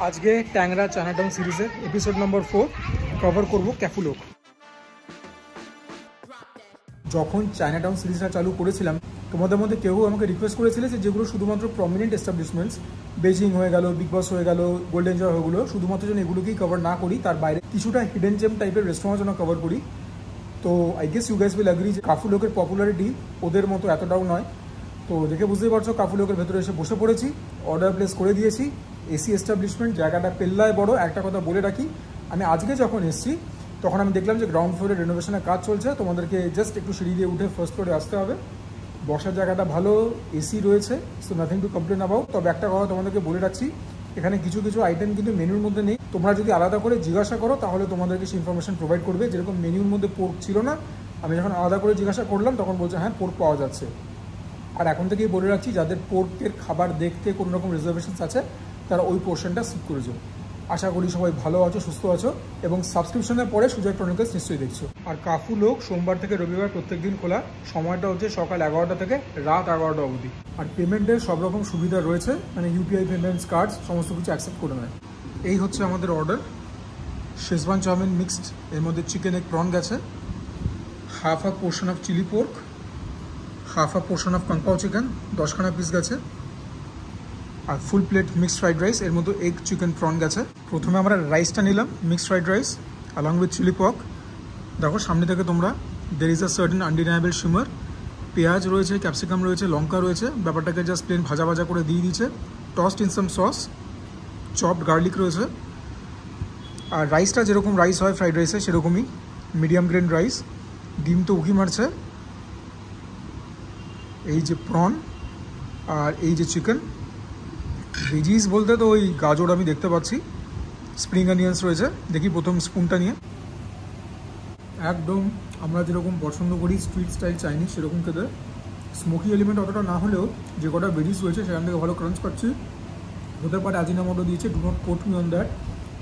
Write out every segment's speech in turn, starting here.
আজকে ট্যাংরা চায়নাটাউন সিরিজের এপিসোড নম্বর 4 কভার করব ক্যাফু লোক। যখন চায়নাটাউন সিরিজটা চালু করেছিলাম তোমাদের মধ্যে কেউ আমাকে রিকোয়েস্ট করেছিলে যে যেগুলো শুধুমাত্র প্রমিনেন্ট এস্টাবলিশমেন্টস, বেজিং হয়ে গেল, বিগ বস হয়ে গেল, গোল্ডেন জয় হয়ে গেলো, শুধুমাত্র যেন এগুলোকেই কভার না করি, তার বাইরে কিছুটা হিডেন জেম টাইপের রেস্টুরেন্টের জন্য কভার করি। তো I guess you guys will agree যে কাফু লোকের পপুলারিটি ওদের মতো এতটাও নয়। তো দেখে বুঝতেই পারছো কাফু লোকের ভেতরে এসে বসে পড়েছি, অর্ডার প্লেস করে দিয়েছি। এসি এস্টাবলিশমেন্ট, জায়গাটা পেল্লায় বড়। একটা কথা বলে রাখি, আমি আজকে যখন এসেছি তখন আমি দেখলাম যে গ্রাউন্ড ফ্লোরে রেনোভেশনের কাজ চলছে, তোমাদেরকে জাস্ট একটু সিঁড়ি দিয়ে উঠে ফার্স্ট ফ্লোরে আসতে হবে। বসার জায়গাটা ভালো, এসি রয়েছে, so nothing to complain about. তবে একটা কথা তোমাদেরকে বলে রাখছি, এখানে কিছু কিছু আইটেম কিন্তু মেনুর মধ্যে নেই। তোমরা যদি আলাদা করে জিজ্ঞাসা করো তাহলে তোমাদেরকে সেই ইনফরমেশন প্রোভাইড করবে। যেরকম মেনুর মধ্যে পোর্ক ছিল না, আমি যখন আলাদা করে জিজ্ঞাসা করলাম তখন বলছে হ্যাঁ পোর্ক পাওয়া যাচ্ছে। আর এখন থেকেই বলে রাখছি, যাদের পোর্কের খাবার দেখতে কোনো রকম রিজার্ভেশনস আছে তারা ওই পোর্শনটা স্কিপ করে যাও। আশা করি সবাই ভালো আছো, সুস্থ আছো এবং সাবস্ক্রিপশনের পরে সুজয় ক্রনিকলস নিশ্চয়ই দেখছো। আর কাফু লোক সোমবার থেকে রবিবার প্রত্যেক দিন খোলা, সময়টা হচ্ছে সকাল 11টা থেকে রাত 11টা অবধি। আর পেমেন্টের সব রকম সুবিধা রয়েছে, মানে ইউপিআই পেমেন্টস, কার্ডস সমস্ত কিছু অ্যাকসেপ্ট করে নেয়। এই হচ্ছে আমাদের অর্ডার, শেজওয়ান চাউমিন মিক্সড, এর মধ্যে চিকেন এগ প্রন গেছে, half a portion of chilli pork, half a portion of kung চিকেন 10খানা পিস গেছে, আর full plate mixed fried rice, এর মধ্যে এগ চিকেন প্রন গেছে। প্রথমে আমরা রাইসটা নিলাম, mixed fried rice along with chilli pork. দেখো সামনে থেকে তোমরা, there is a certain undeniable shimmer. পেঁয়াজ রয়েছে, ক্যাপসিকাম রয়েছে, লঙ্কা রয়েছে, ব্যাপারটাকে জাস্ট প্লেন ভাজা ভাজা করে দিয়ে দিয়েছে। Tossed in some sauce, chopped garlic রয়েছে। আর রাইসটা যেরকম রাইস হয় ফ্রাইড রাইসে সেরকমই, মিডিয়াম গ্রেন রাইস। ডিম তো উকি মারছে। এই যে প্রন আর এই যে চিকেন। ভেজিস বলতে তো ওই গাজর আমি দেখতে পাচ্ছি, স্প্রিং অনিয়ন্স রয়েছে। দেখি প্রথম স্পুনটা নিয়ে, একদম আমরা যেরকম পছন্দ করি স্ট্রিট স্টাইল চাইনিজ সেরকম খেতে। স্মোকি এলিমেন্ট অতটা না হলেও যে কটা ভেজিস রয়েছে সেখান থেকে ভালো ক্রাঞ্চ পাচ্ছি। হতে পারে আজিনামোটো দিয়েছে, do not quote me on that.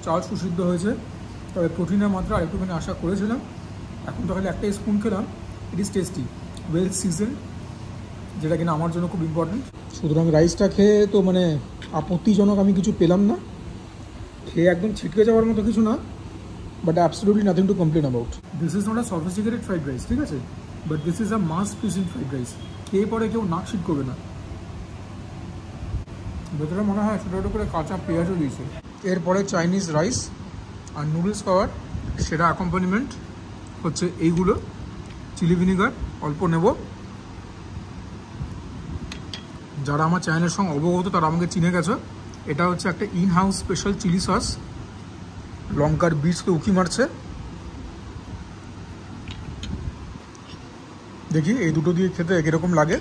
চাল সুসিদ্ধ হয়েছে, তবে প্রোটিনের মাত্রা আরেকটুখানি আশা করেছিলাম। এখন তো খালি একটাই স্পুন খেলাম। ইট ইজ টেস্টি, ওয়েল সিজন, যেটা কিনা আমার জন্য খুব ইম্পর্টেন্ট। সুতরাং রাইসটা খেয়ে তো মানে আপত্তিজনক আমি কিছু পেলাম না। খেয়ে একদম ছিটকে যাওয়ার মতো কিছু না, but absolutely nothing to complain about. This is not a sophisticated fried rice, ঠিক আছে, but this is a must piece in fried rice. খেয়ে পরে কেউ নাক শিট করবে না। ভেতরে মনে হয় ছোটো ছোটো করে কাঁচা পেঁয়াজও দিয়েছে। এরপরে চাইনিজ রাইস আর নুডলস খাওয়ার সেটা অ্যাকম্পানিমেন্ট হচ্ছে এইগুলো। চিলি ভিনিগার অল্প নেব। যারা আমার চ্যানেলের সঙ্গে অবগত তারা আমাকে চিনে গেছো। এটা হচ্ছে একটা in house special chilli sauce. লঙ্কার বীজ তো উকি মারছে। দেখি এই দুটো দিয়ে খেতে কীরকম লাগে।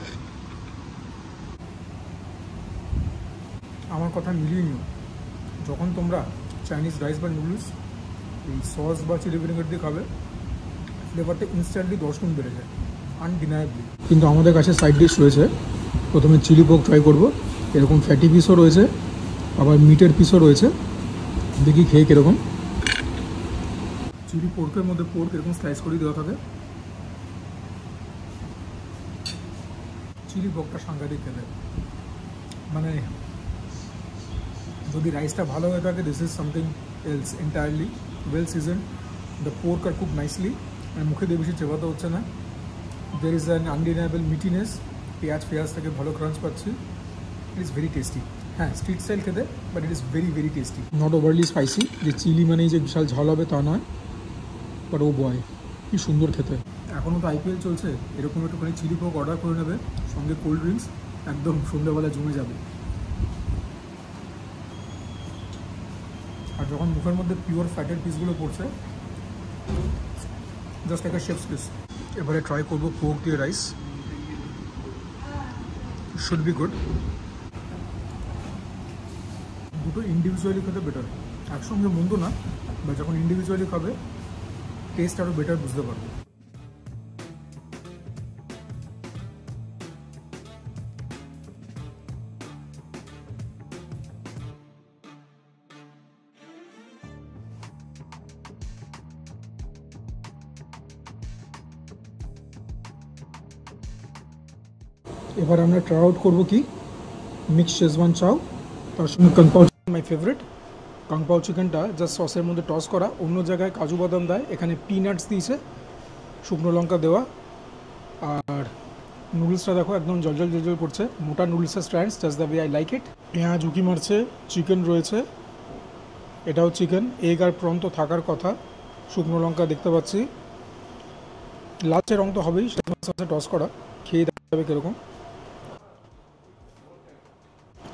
আমার কথা মিলিয়ে নিও, যখন তোমরা চাইনিজ রাইস বা নুডলস এই সস বা চিলি ভিনেগার দিয়ে খাবে, ফ্লেভারটা ইনস্ট্যান্টলি 10 গুণ বেড়ে যায়, আনডিনায়েবলি। কিন্তু আমাদের কাছে সাইড ডিশ রয়েছে। প্রথমে চিলি পোর্ক ট্রাই করবো। এরকম ফ্যাটি পিসও রয়েছে, আবার মিটের পিসও রয়েছে। দেখি খেয়ে কীরকম। চিলি পোর্কের মধ্যে পোর্ক এরকম স্লাইস করে দেওয়া থাকে। চিলি পোর্কটা সাংঘাতিক খেতে, মানে যদি রাইসটা ভালো হয়ে থাকে, this is something else entirely. Well season, the pork are cook nicely, মানে মুখে দিয়ে বেশি চেবাতে হচ্ছে না। There is an undeniable meatiness. পেঁয়াজ থেকে ভালো ক্রাঞ্চ পাচ্ছি। It is very tasty. হ্যাঁ, স্ট্রিট স্টাইল খেতে, but it is very very tasty. Not overly spicy, যে চিলি মানেই যে বিশাল ঝাল হবে তা নয়, বাট ও বয় কি সুন্দর খেতে। এখনও তো আইপিএল চলছে, এরকম একটুখানি চিলি পোর্ক অর্ডার করে নেবে, সঙ্গে কোল্ড ড্রিঙ্কস, একদম সন্ধ্যেবেলা জমে যাবে। আর যখন মুখের মধ্যে পিওর ফ্যাটের পিসগুলো পড়ছে, জাস্ট একটা শেফস কিস। এবারে ট্রাই করবো পোর্ক দিয়ে রাইস। Should be good. দুটো ইন্ডিভিজুয়ালি খেতে বেটার, একসঙ্গে মন্দ না, বা যখন ইন্ডিভিজুয়ালি খাবে টেস্ট আরও বেটার বুঝতে পারবে। এবার আমরা ট্রাই আউট করবো কি মিক্স শেজওয়ান চাও, তার সঙ্গে কনপাও, মাই ফেভারিট। কাংপাও চিকেনটা জাস্ট সসের মধ্যে টস করা, অন্য জায়গায় কাজু বাদাম দেয়, এখানে পিনাটস দিয়েছে, শুকনো লঙ্কা দেওয়া। আর নুডলসটা দেখো একদম জলজল জলজল করছে, মোটা নুডলসের stands, just the way I like it. পেঁয়াজ উকি মারছে, চিকেন রয়েছে, এটাও চিকেন, এগ আর প্রন তো থাকার কথা, শুকনো লঙ্কা দেখতে পাচ্ছি, লালচে রং তো হবেই, সসে টস করা, খেয়ে দেখা যাবে কীরকম।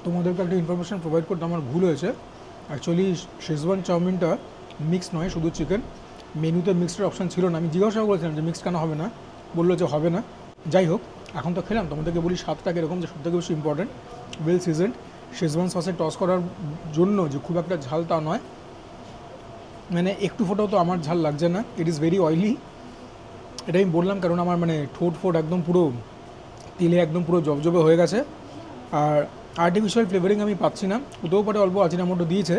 তোমাদেরকে একটা ইনফরমেশান প্রোভাইড করতে আমার ভুল হয়েছে, অ্যাকচুয়ালি শেজওয়ান চাউমিনটা মিক্স নয়, শুধু চিকেন। মেনুতে মিক্সডের অপশান ছিল না, আমি জিজ্ঞাসা করেছিলাম যে মিক্স কেন হবে না, বললো যে হবে না। যাই হোক, এখন তো খেলাম, তোমাদেরকে বলি স্বাদটা কীরকম, যে সবথেকে বেশি ইম্পর্টেন্ট ওয়েল সিজেন্ড। শেজওয়ান সসে টস করার জন্য যে খুব একটা ঝাল তা নয়, মানে একটু ফোটাও তো আমার ঝাল লাগছে না, ইট ইজ ভেরি অয়েলি। এটা আমি বললাম কারণ আমার মানে ঠোঁট ফোট একদম পুরো তেলে একদম পুরো জবজবে হয়ে গেছে, আর আর্টিফিশিয়াল ফ্লেভারিং আমি পাচ্ছি না, ওতেও পরে অল্প আজিনামোটো দিয়েছে,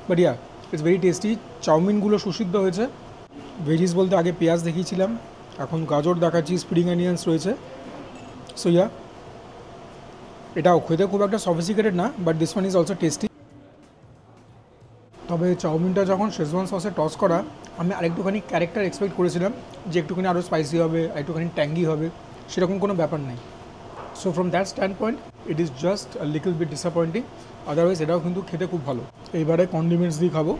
but yeah it's very tasty. চাউমিনগুলো সুসিদ্ধ হয়েছে, ভেজিস বলতে আগে পেঁয়াজ দেখিয়েছিলাম, এখন গাজর দেখাচ্ছি, স্প্রিং অনিয়ন্স রয়েছে। সো ইয়া, এটাও খেতে খুব একটা সফিস্টিকেটেড না, but this one is also tasty. তবে চাউমিনটা যখন শেজওয়ান সসে টস করা, আমি আরেকটুখানি ক্যারেক্টার এক্সপেক্ট করেছিলাম যে একটুখানি আরও স্পাইসি হবে, একটুখানি ট্যাঙ্গি হবে, সেরকম কোনো ব্যাপার নেই। So from that standpoint it is just a little bit disappointing, otherwise এটাও কিন্তু খেতে খুব ভালো। এইবারে কন্ডিমেন্টস দিয়ে খাবো।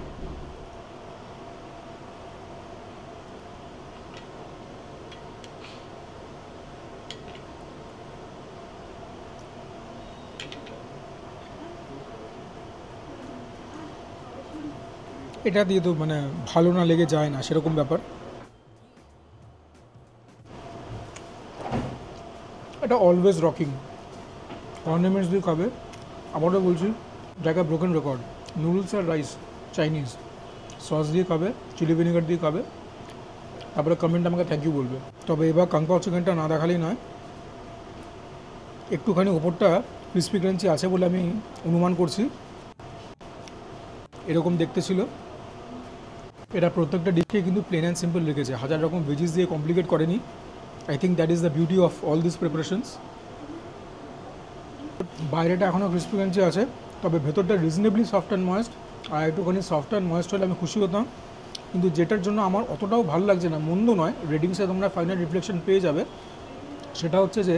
এটা দিয়ে তো মানে ভালো না লেগে যায় না সেরকম ব্যাপার। এটা অলওয়েজ রকিং, কন্ডিমেন্টস দিয়ে খাবে। আবারও বলছি, জায়গা ব্রোকেন রেকর্ড, নুডলস আর রাইস চাইনিজ, সস দিয়ে খাবে, চিলি ভিনেগার দিয়ে খাবে, তারপরে কমেন্ট আমাকে থ্যাংক ইউ বলবে। তবে এবার কাংপাও চিকেনটা না দেখালেই নয়, একটুখানি ওপরটা ক্রিসপি ক্রাঞ্চি আছে বলে আমি অনুমান করছি, এরকম দেখতে ছিল। এটা প্রত্যেকটা ডিশকে কিন্তু প্লেন অ্যান্ড সিম্পল রেখেছে, হাজার রকম ভেজিস দিয়ে কমপ্লিকেট করেনি। I think that is the beauty of all this preparations. বাইরেটা এখনও ক্রিসপি ক্রাঞ্চি আছে, তবে ভেতরটা রিজনেবলি সফট অ্যান্ড ময়েস্ট, আর একটুখানি সফট অ্যান্ড ময়েস্ট হলে আমি খুশি হতাম। কিন্তু যেটার জন্য আমার অতটাও ভালো লাগছে না, মন্দ নয়, রেটিংসে তোমরা ফাইনাল রিফ্লেকশন পেয়ে যাবে, সেটা হচ্ছে যে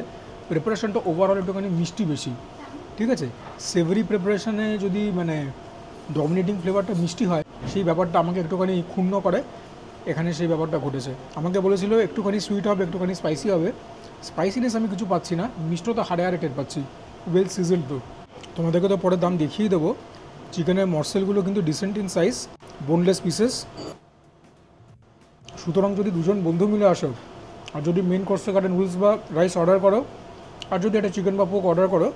প্রিপারেশনটা ওভারঅল একটুখানি মিষ্টি বেশি, ঠিক আছে। সেভারি প্রিপারেশনে যদি মানে ডমিনেটিং ফ্লেভারটা মিষ্টি হয়, সেই ব্যাপারটা আমাকে একটুখানি ক্ষুণ্ণ করে, এখানে সেই ব্যাপারটা ঘটেছে। আমাকে বলেছিল একটুখানি সুইট হবে, একটুখানি স্পাইসি হবে, স্পাইসিনেস আমি কিছু পাচ্ছি না, মিষ্টতা হাড়ে হাড়ে টের পাচ্ছি, ওয়েল সিজন টু। তোমাদেরকে তো পরে দাম দেখিয়ে দেবো। চিকেনের মরসেলগুলো কিন্তু decent in size, boneless pieces. সুতরাং যদি দুজন বন্ধু মিলে আসো, আর যদি মেন কোর্সে কাটে নুডলস বা রাইস অর্ডার করো, আর যদি একটা চিকেন বা পোক অর্ডার করো,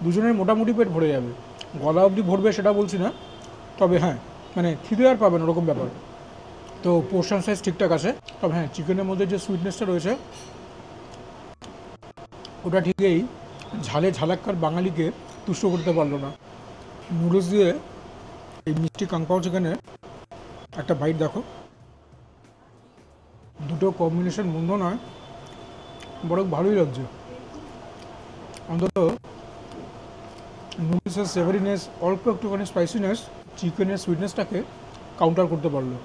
দুজনের মোটামুটি পেট ভরে যাবে। গলা অবধি ভরবে সেটা বলছি না, তবে হ্যাঁ মানে খিদে আর পাবেন ওরকম ব্যাপার। তো পোর্শন সাইজ ঠিকঠাক আছে, তবে হ্যাঁ চিকেনের মধ্যে যে সুইটনেসটা রয়েছে ওটা ঠিকই ঝালে ঝালাক্কার বাঙালিকে তুষ্ট করতে পারলো না। নুডলস দিয়ে এই মিষ্টি কাংপাও চিকেনের একটা বাইট দেখো, দুটো কম্বিনেশন মন্দ নয়, বরং ভালোই লাগছে। অন্তত নুডলসের সেভারিনেস, অল্প একটুখানি স্পাইসিনেস চিকেনের সুইটনেসটাকে কাউন্টার করতে পারলো,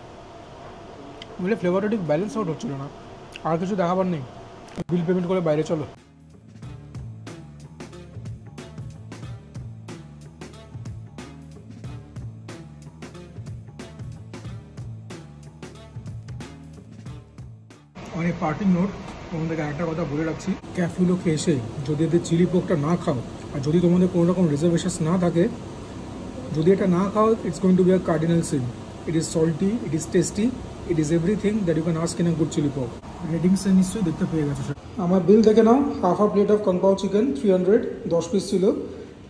বলে ফ্লেভারটা ঠিক ব্যালেন্স আউট হচ্ছিল না। আর কিছু দেখাবার নেই, বিল পেমেন্ট করে বাইরে চলো। অনেক পার্টিং নোট, তোমাদেরকে একটা কথা বলে রাখছি, ক্যাফগুলোকে এসে যদি এদের চিলি পোকটা না খাও, আর যদি তোমাদের কোনো রকম রিজার্ভেশনস না থাকে, যদি এটা না খাও, it's going to be a cardinal sin. It is salty, it is tasty, it is everything that you can ask in a good chilli pork. রেটিংসে নিশ্চয়ই দেখতে পেয়ে গেছো। আমার বিল দেখে নাও, half a plate of kung চিকেন 300, 10 piece ছিল,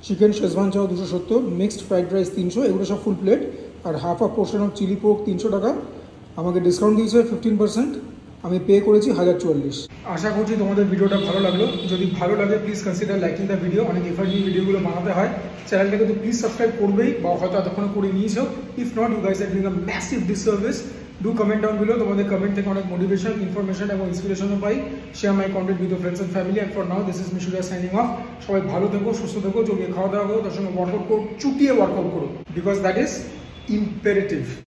chicken Schezwan chow 270, mixed fried rice 300, এগুলো সব ফুল প্লেট, আর half a portion of chilli pork 300 টাকা। আমাকে ডিসকাউন্ট দিয়েছে 15%, আমি পে করেছি 1044। আশা করছি তোমাদের ভিডিওটা ভালো লাগলো। যদি ভালো লাগে please consider liking the video. অনেক এফার্ট নিয়ে ভিডিওগুলো বানাতে হয়, চ্যানেলটাকে তো প্লিজ সাবস্ক্রাইব করবেই, বা হয়তো এতক্ষণ করে নিয়েছো। If not, you guys are doing a massive disservice. Do comment down below, তোমাদের কমেন্ট থেকে অনেক মোটিভেশন, ইনফরমেশন এবং ইন্সপিরেশনও পাই। Share my content with friends and family, and for now this is Mishuriya signing off. সবাই ভালো থেকো, সুস্থ থেকো, জমিয়ে খাওয়া দাওয়া করো, তার সঙ্গে ওয়ার্কআউট করো, চুটিয়ে ওয়ার্কআউট করো, বিকজ দ্যাট ইজ imperative.